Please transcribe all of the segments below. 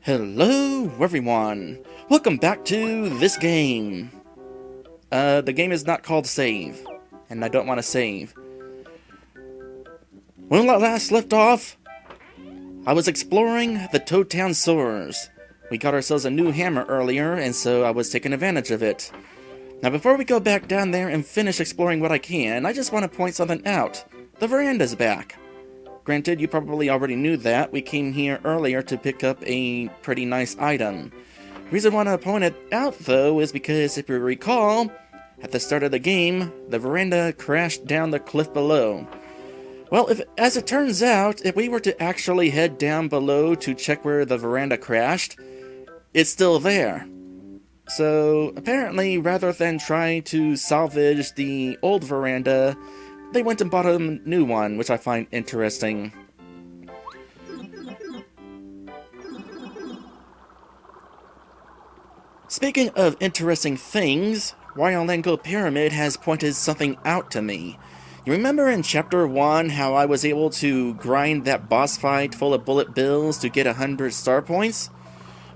Hello everyone! Welcome back to this game! The game is not called Save, and I don't want to save. When I last left off, I was exploring the Toad Town sewers. We got ourselves a new hammer earlier, and so I was taking advantage of it. Now before we go back down there and finish exploring what I can, I just want to point something out. The veranda's back. Granted, you probably already knew that. We came here earlier to pick up a pretty nice item. The reason I want to point it out, though, is because if you recall, at the start of the game, the veranda crashed down the cliff below. Well, as it turns out, if we were to actually head down below to check where the veranda crashed, it's still there. So, apparently, rather than try to salvage the old veranda, they went and bought a new one, which I find interesting. Speaking of interesting things, Wyolango Pyramid has pointed something out to me. You remember in Chapter 1 how I was able to grind that boss fight full of bullet bills to get 100 star points?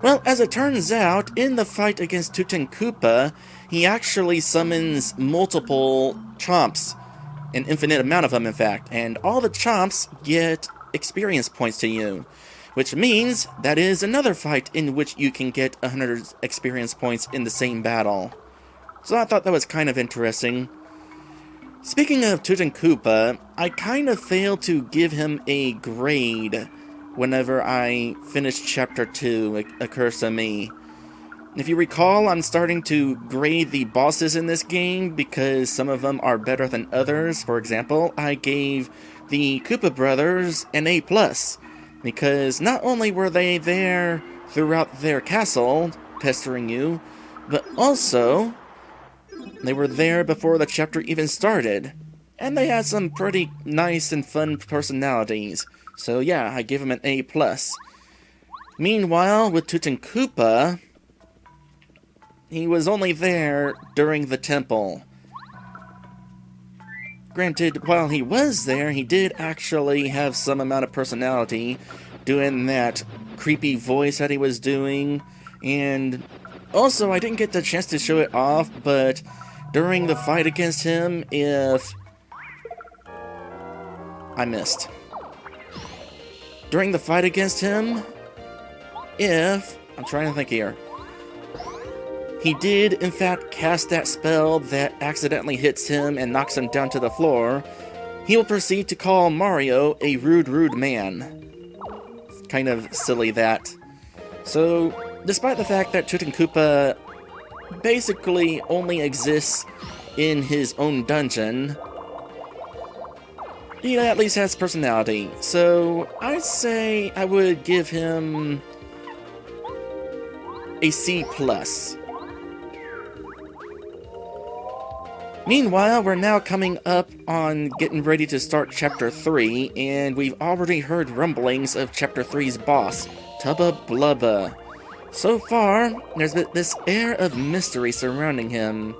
Well, as it turns out, in the fight against Tutankoopa, he actually summons multiple chomps. An infinite amount of them, in fact, and all the chomps get experience points to you, which means that is another fight in which you can get 100 experience points in the same battle. So I thought that was kind of interesting. Speaking of Tutankoopa, I kind of failed to give him a grade whenever I finished Chapter 2, it occurs to me. If you recall, I'm starting to grade the bosses in this game because some of them are better than others. For example, I gave the Koopa brothers an A+, because not only were they there throughout their castle, pestering you, but also they were there before the chapter even started. And they had some pretty nice and fun personalities. So yeah, I gave them an A+. Meanwhile, with Tutankoopa, he was only there during the temple. Granted, while he was there, he did actually have some amount of personality, doing that creepy voice that he was doing, and also I didn't get the chance to show it off, but during the fight against him, I missed. During the fight against him, I'm trying to think here. He did, in fact, cast that spell that accidentally hits him and knocks him down to the floor. He will proceed to call Mario a rude, rude man. Kind of silly, that. So, despite the fact that Tutankoopa basically only exists in his own dungeon, he at least has personality. So, I'd say I would give him a C+. Meanwhile, we're now coming up on getting ready to start Chapter 3, and we've already heard rumblings of Chapter 3's boss, Tubba Blubba. So far, there's this air of mystery surrounding him.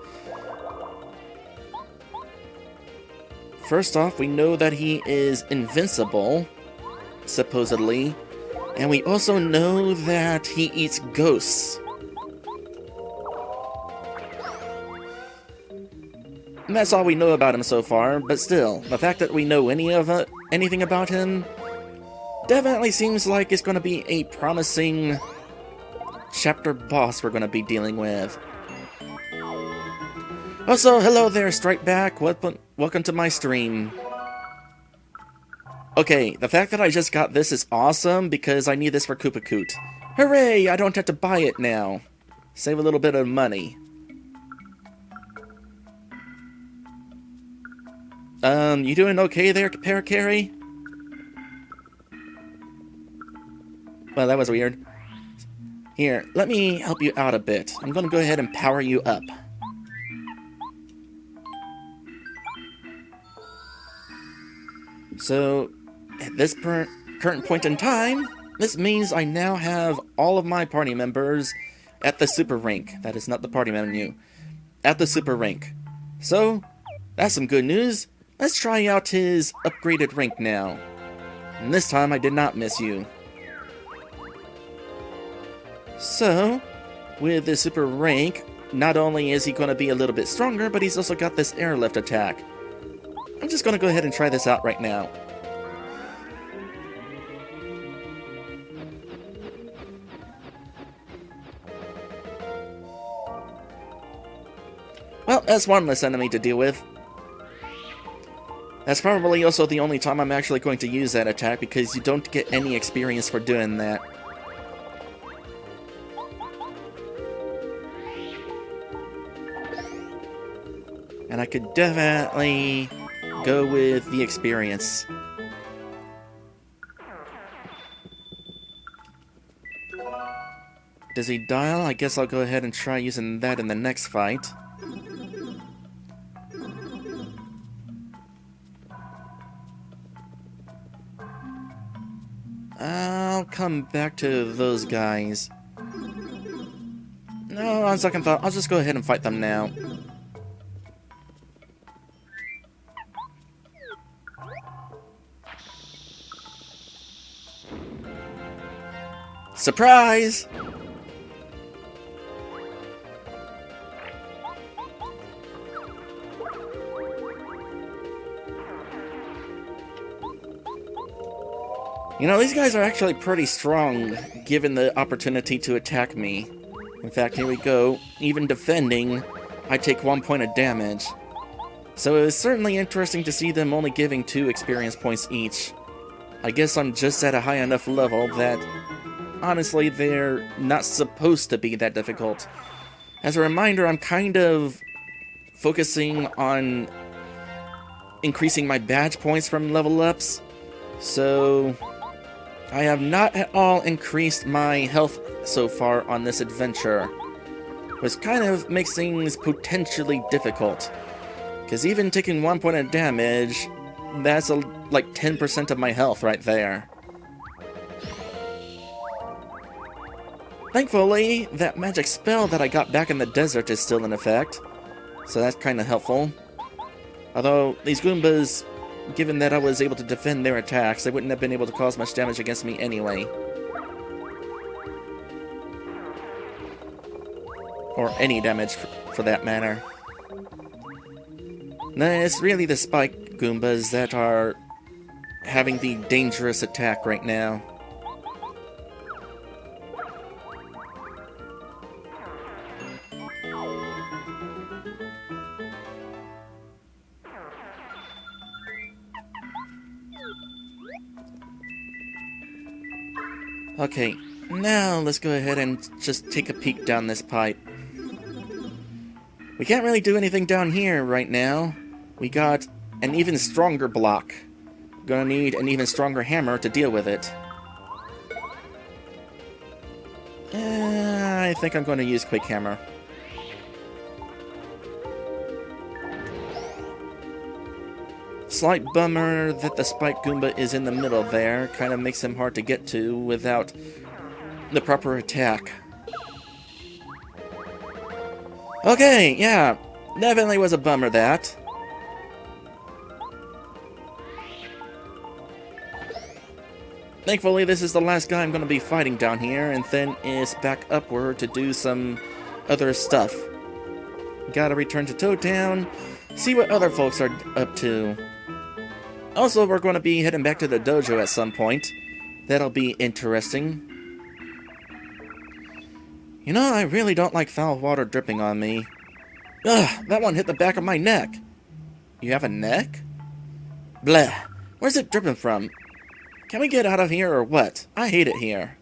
First off, we know that he is invincible, supposedly, and we also know that he eats ghosts. And that's all we know about him so far, but still, the fact that we know anything about him definitely seems like it's going to be a promising chapter boss we're going to be dealing with. Also, hello there, Strike Back. Welcome to my stream. Okay, the fact that I just got this is awesome because I need this for Koopa Koot. Hooray! I don't have to buy it now. Save a little bit of money. You doing okay there, Parakarry? Well, that was weird. Here, let me help you out a bit. I'm gonna go ahead and power you up. So, at this current point in time, this means I now have all of my party members at the super rank. That is not the party menu. At the super rank. So, that's some good news. Let's try out his upgraded rank now. And this time I did not miss you. So, with the super rank, not only is he going to be a little bit stronger, but he's also got this airlift attack. I'm just going to go ahead and try this out right now. Well, that's one less enemy to deal with. That's probably also the only time I'm actually going to use that attack, because you don't get any experience for doing that. And I could definitely go with the experience. Does he dial? I guess I'll go ahead and try using that in the next fight. I'll come back to those guys. No, on second thought, I'll just go ahead and fight them now. Surprise! You know, these guys are actually pretty strong, given the opportunity to attack me. In fact, here we go. Even defending, I take 1 point of damage. So it was certainly interesting to see them only giving 2 experience points each. I guess I'm just at a high enough level that, honestly, they're not supposed to be that difficult. As a reminder, I'm kind of focusing on increasing my badge points from level ups, so I have not at all increased my health so far on this adventure, which kind of makes things potentially difficult, because even taking 1 point of damage, that's like 10% of my health right there. Thankfully, that magic spell that I got back in the desert is still in effect, so that's kind of helpful. Although, these Goombas, given that I was able to defend their attacks, they wouldn't have been able to cause much damage against me anyway. Or any damage, for that matter. No, it's really the Spike Goombas that are having the dangerous attack right now. Okay, now let's go ahead and just take a peek down this pipe. We can't really do anything down here right now. We got an even stronger block. Gonna need an even stronger hammer to deal with it. I think I'm going to use Quick Hammer. Slight bummer that the Spike Goomba is in the middle there. Kind of makes him hard to get to without the proper attack. Okay, yeah. Definitely was a bummer, that. Thankfully, this is the last guy I'm going to be fighting down here, and then it's back upward to do some other stuff. Gotta return to Toad Town, see what other folks are up to. Also, we're going to be heading back to the dojo at some point. That'll be interesting. You know, I really don't like foul water dripping on me. Ugh, that one hit the back of my neck. You have a neck? Bleh, where's it dripping from? Can we get out of here or what? I hate it here.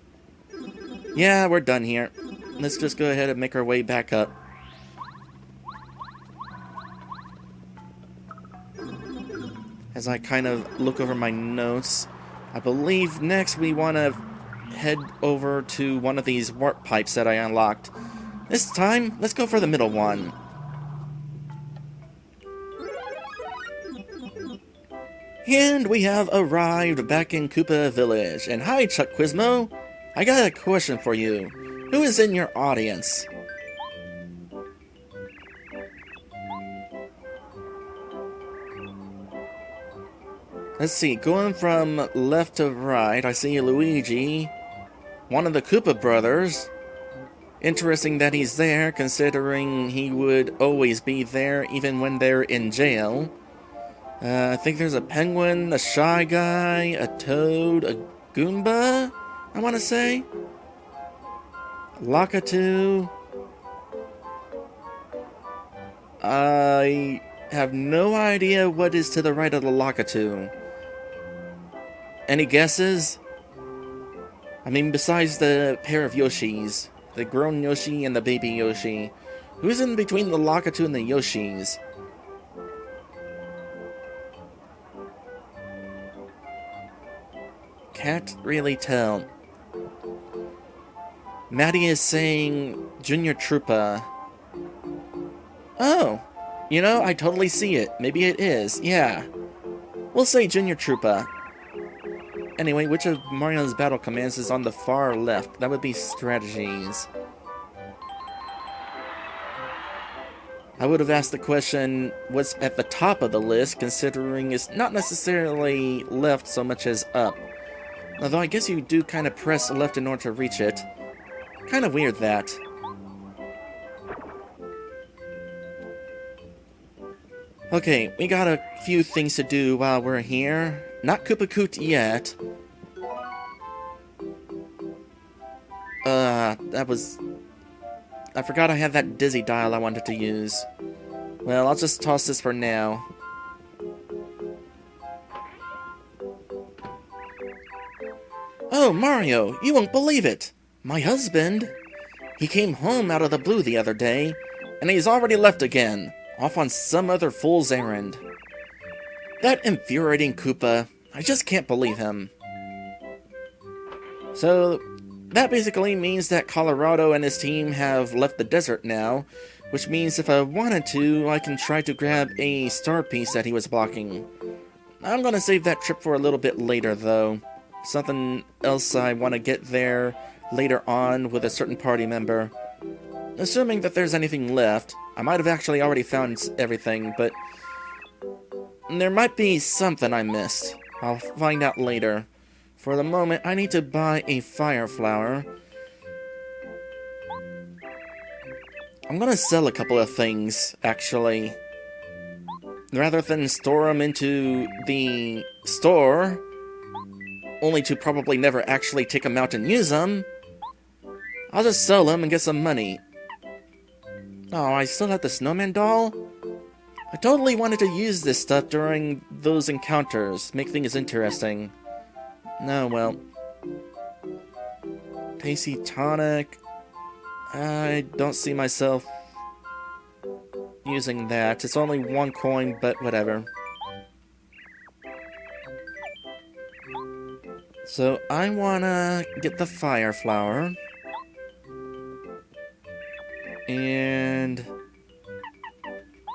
Yeah, we're done here. Let's just go ahead and make our way back up. As I kind of look over my notes, I believe next we want to head over to one of these warp pipes that I unlocked. This time, let's go for the middle one. And we have arrived back in Koopa Village. And hi, Chuck Quizmo. I got a question for you. Who is in your audience? Let's see, going from left to right, I see Luigi, one of the Koopa brothers, Interesting that he's there, considering he would always be there even when they're in jail. I think there's a penguin, a shy guy, a toad, a Goomba, I want to say. Lakitu. I have no idea what is to the right of the Lakitu. Any guesses? I mean, besides the pair of Yoshis, the grown Yoshi and the baby Yoshi, who's in between the Lakitu and the Yoshis? Can't really tell. Maddie is saying Junior Troopa. Oh, you know, I totally see it. Maybe it is, yeah. We'll say Junior Troopa. Anyway, which of Mario's battle commands is on the far left? That would be strategies. I would have asked the question what's at the top of the list, considering it's not necessarily left so much as up. Although I guess you do kind of press left in order to reach it. Kind of weird, that. Okay, we got a few things to do while we're here. Not Koopakoot yet. I forgot I had that dizzy dial I wanted to use. Well, I'll just toss this for now. Oh, Mario, you won't believe it! My husband! He came home out of the blue the other day, and he's already left again, off on some other fool's errand. That infuriating Koopa, I just can't believe him. So, that basically means that Colorado and his team have left the desert now, which means if I wanted to, I can try to grab a star piece that he was blocking. I'm gonna save that trip for a little bit later, though. Something else I want to get there later on with a certain party member. Assuming that there's anything left. I might have actually already found everything, but there might be something I missed. I'll find out later. For the moment, I need to buy a fire flower. I'm gonna sell a couple of things, actually. Rather than store them into the store, only to probably never actually take them out and use them, I'll just sell them and get some money. Oh, I still have the snowman doll? I totally wanted to use this stuff during those encounters, make things interesting. No, well. Tasty tonic. I don't see myself using that. It's only 1 coin, but whatever. So, I wanna get the fire flower. And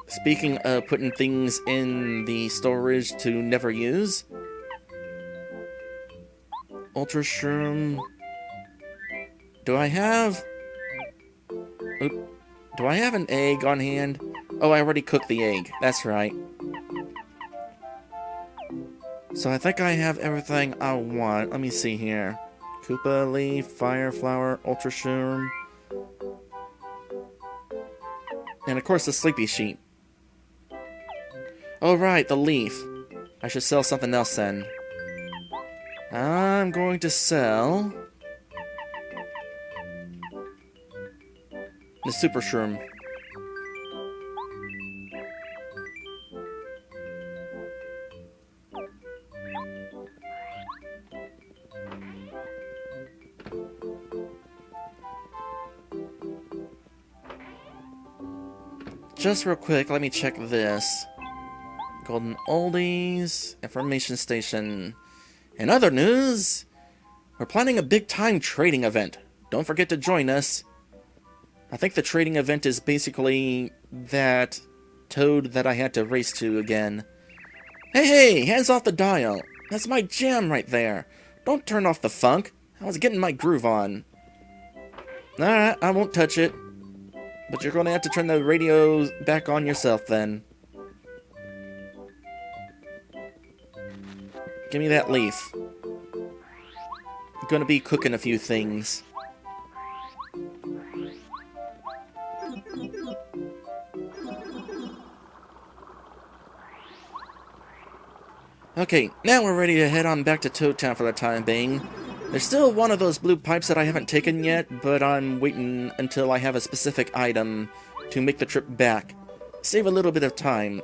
speaking of putting things in the storage to never use, Ultra Shroom. Do I have an egg on hand? Oh, I already cooked the egg. That's right. So I think I have everything I want. Let me see here. Koopa Leaf, Fire Flower, Ultra Shroom. And of course the Sleepy Sheep. Oh right, the leaf. I should sell something else then. I'm going to sell the Super Shroom. Just real quick, let me check this. Golden Oldies, Information Station. In other news, we're planning a big-time trading event. Don't forget to join us. I think the trading event is basically that toad that I had to race to again. Hey, hands off the dial. That's my jam right there. Don't turn off the funk. I was getting my groove on. Alright, I won't touch it. But you're going to have to turn the radio back on yourself then. Give me that leaf. I'm going to be cooking a few things. Okay, now we're ready to head on back to Toad Town for the time being. There's still one of those blue pipes that I haven't taken yet, but I'm waiting until I have a specific item to make the trip back. Save a little bit of time.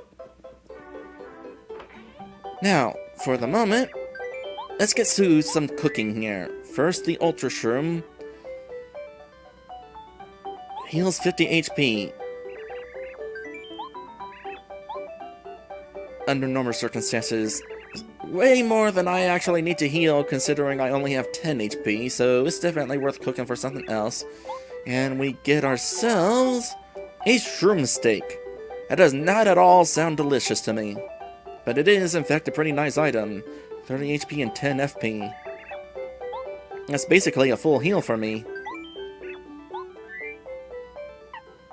Now, for the moment, let's get to some cooking here. First, the Ultra Shroom. Heals 50 HP. Under normal circumstances, way more than I actually need to heal, considering I only have 10 HP, so it's definitely worth cooking for something else. And we get ourselves a shroom steak. That does not at all sound delicious to me. But it is, in fact, a pretty nice item. 30 HP and 10 FP. That's basically a full heal for me.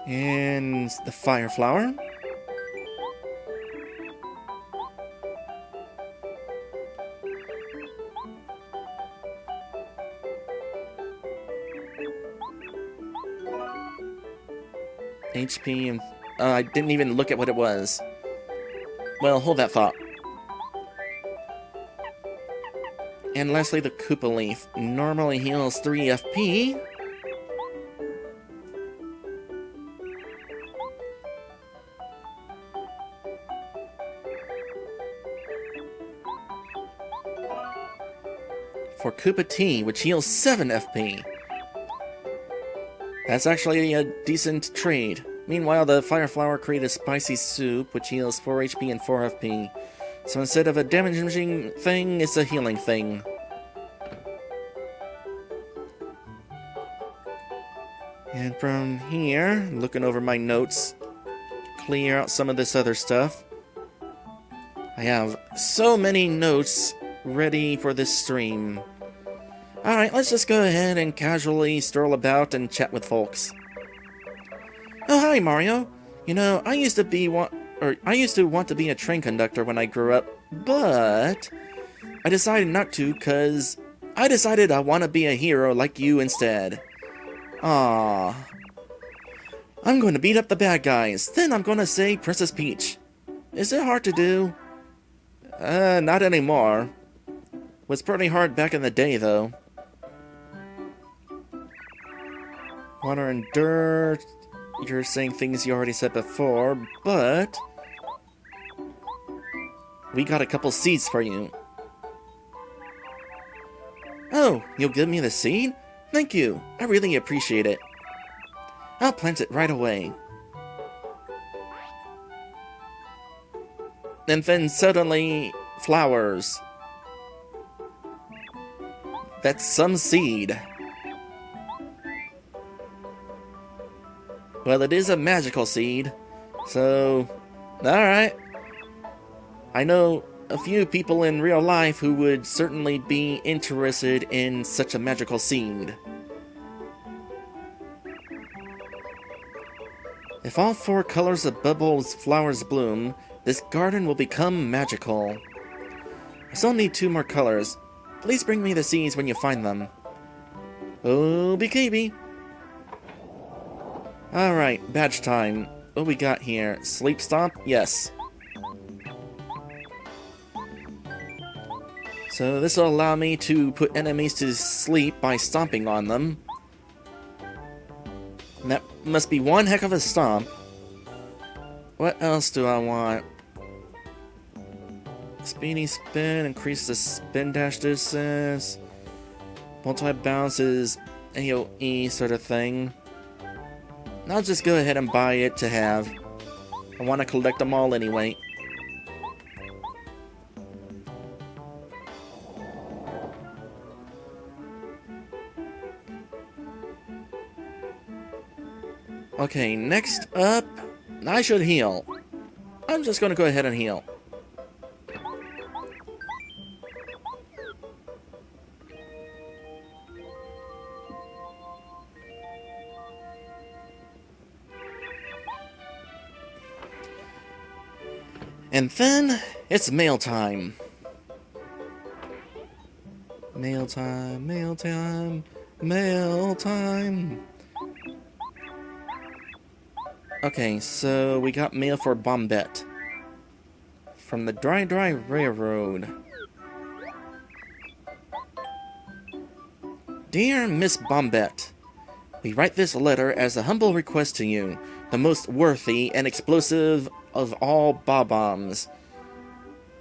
And the Fire Flower. HP and... I didn't even look at what it was. Well, hold that thought. And lastly, the Koopa Leaf. Normally heals 3 FP. For Koopa Tea, which heals 7 FP. That's actually a decent trade. Meanwhile, the Fire Flower created Spicy Soup, which heals 4 HP and 4 FP. So instead of a damaging thing, it's a healing thing. And from here, looking over my notes, clear out some of this other stuff. I have so many notes ready for this stream. Alright, let's just go ahead and casually stroll about and chat with folks. Oh, hi, Mario. You know, I used to want to be a train conductor when I grew up, but I decided not to because I decided I want to be a hero like you instead. Aww. I'm going to beat up the bad guys, then I'm going to save Princess Peach. Is it hard to do? Not anymore. Was pretty hard back in the day, though. Water and dirt. You're saying things you already said before, but we got a couple seeds for you. Oh, you'll give me the seed? Thank you. I really appreciate it. I'll plant it right away. And then suddenly, flowers. That's some seed. Well, it is a magical seed, so alright. I know a few people in real life who would certainly be interested in such a magical seed. If all 4 colors of Bubbles flowers bloom, this garden will become magical. I still need 2 more colors. Please bring me the seeds when you find them. OBKB. Alright, badge time. What we got here? Sleep Stomp? Yes. So this will allow me to put enemies to sleep by stomping on them. And that must be one heck of a stomp. What else do I want? Speedy Spin, increase the spin dash distance. Multi-bounce is AoE sort of thing. I'll just go ahead and buy it to have. I want to collect them all anyway. Okay, next up, I should heal. I'm just going to go ahead and heal. And then, it's mail time. Mail time, mail time, mail time. Okay, so we got mail for Bombette. from the Dry Railroad. Dear Miss Bombette, we write this letter as a humble request to you, the most worthy and explosive of all bob-bombs.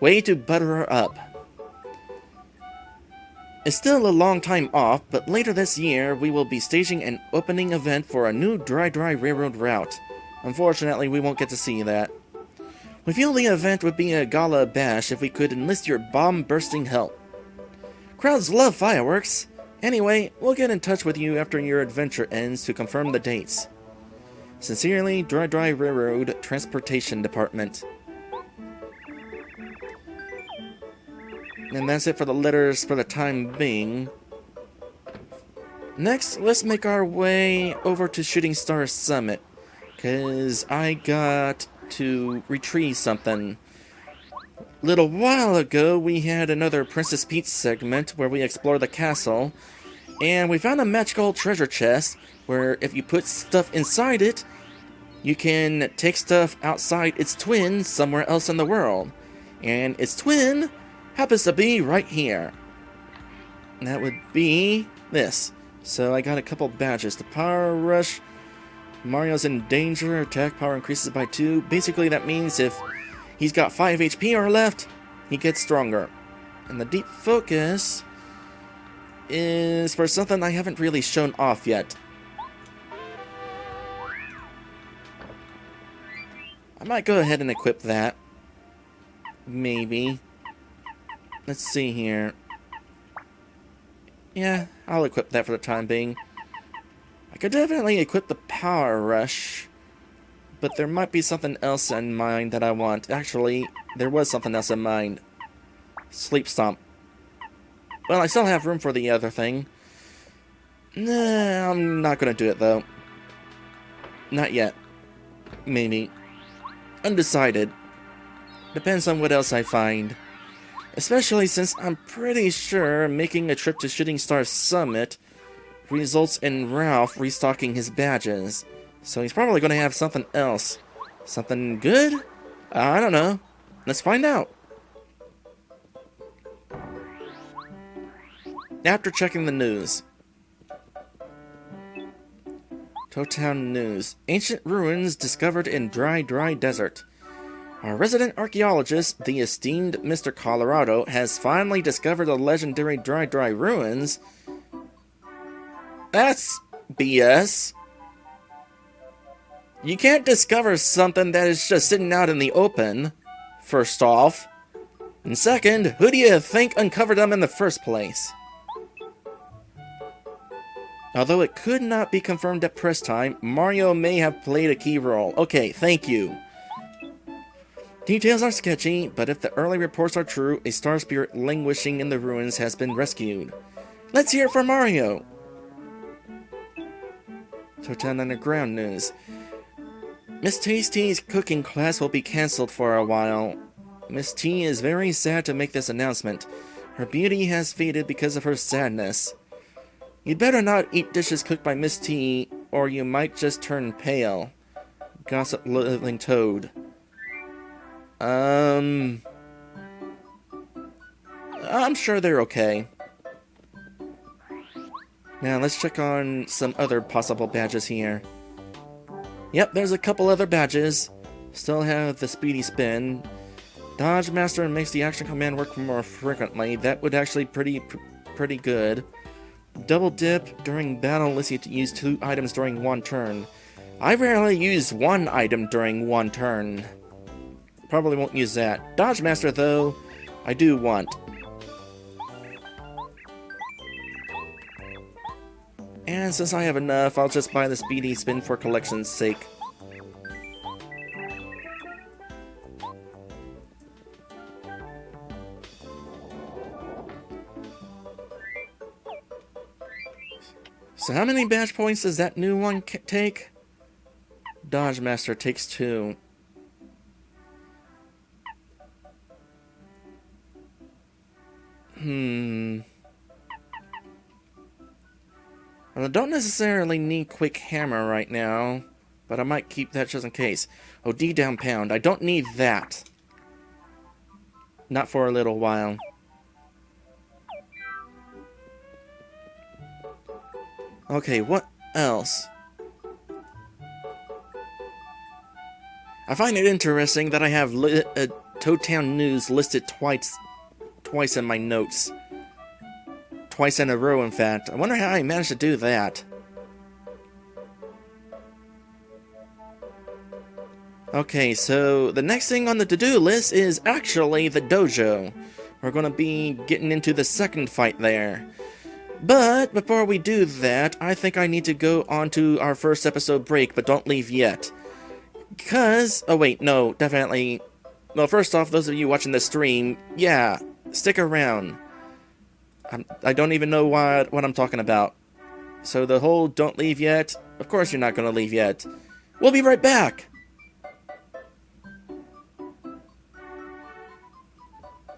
Way to butter her up. It's still a long time off, but later this year we will be staging an opening event for a new Dry Railroad route. Unfortunately, we won't get to see that. We feel the event would be a gala bash if we could enlist your bomb-bursting help. Crowds love fireworks. Anyway, we'll get in touch with you after your adventure ends to confirm the dates. Sincerely, Dry Railroad Transportation Department. And that's it for the letters for the time being. Next, let's make our way over to Shooting Star Summit, because I got to retrieve something. A little while ago, we had another Princess Peach segment where we explored the castle, and we found a magical treasure chest where if you put stuff inside it, you can take stuff outside its twin somewhere else in the world. And its twin happens to be right here. And that would be this. So I got a couple badges. The Power Rush, Mario's in danger, attack power increases by 2. Basically that means if he's got 5 HP or left, he gets stronger. And the Deep Focus is for something I haven't really shown off yet. I might go ahead and equip that. Maybe. Let's see here. Yeah, I'll equip that for the time being. I could definitely equip the Power Rush, but there might be something else in mind that I want. Actually, there was something else in mind. Sleep Stomp. Well, I still have room for the other thing. Nah, I'm not gonna do it though. Not yet. Maybe. Undecided. Depends on what else I find. Especially since I'm pretty sure making a trip to Shooting Star Summit results in Ralph restocking his badges. So he's probably going to have something else. Something good? I don't know. Let's find out. After checking the news. Town News. Ancient ruins discovered in dry desert. Our resident archaeologist, the esteemed Mr. Colorado, has finally discovered the legendary dry ruins. That's BS. You can't discover something that is just sitting out in the open, first off. And second, who do you think uncovered them in the first place? Although it could not be confirmed at press time, Mario may have played a key role. Okay, thank you. Details are sketchy, but if the early reports are true, a star spirit languishing in the ruins has been rescued. Let's hear it from Mario! Town Underground News. Miss Tasty's cooking class will be cancelled for a while. Miss T is very sad to make this announcement. Her beauty has faded because of her sadness. You'd better not eat dishes cooked by Miss T, or you might just turn pale. Gossip Living Toad. I'm sure they're okay. Now, let's check on some other possible badges here. Yep, there's a couple other badges. Still have the Speedy Spin. Dodge Master makes the action command work more frequently. That would actually pretty good. Double Dip during battle lets you to use 2 items during 1 turn. I rarely use 1 item during 1 turn. Probably won't use that. Dodge Master, though, I do want. And since I have enough, I'll just buy the Speedy Spin for collection's sake. So how many badge points does that new one take? Dodge Master takes 2. Well, I don't necessarily need Quick Hammer right now, but I might keep that just in case. Oh, D down pound. I don't need that. Not for a little while. Okay, what else? I find it interesting that I have Toad Town News listed twice in my notes. Twice in a row, in fact. I wonder how I managed to do that. Okay, so the next thing on the to-do list is actually the dojo. We're gonna be getting into the second fight there. But before we do that, I think I need to go on to our first episode break, but don't leave yet. Because, oh wait, no, definitely. Well, first off, those of you watching the stream, yeah, stick around. I don't even know what I'm talking about. So the whole don't leave yet, of course you're not gonna leave yet. We'll be right back!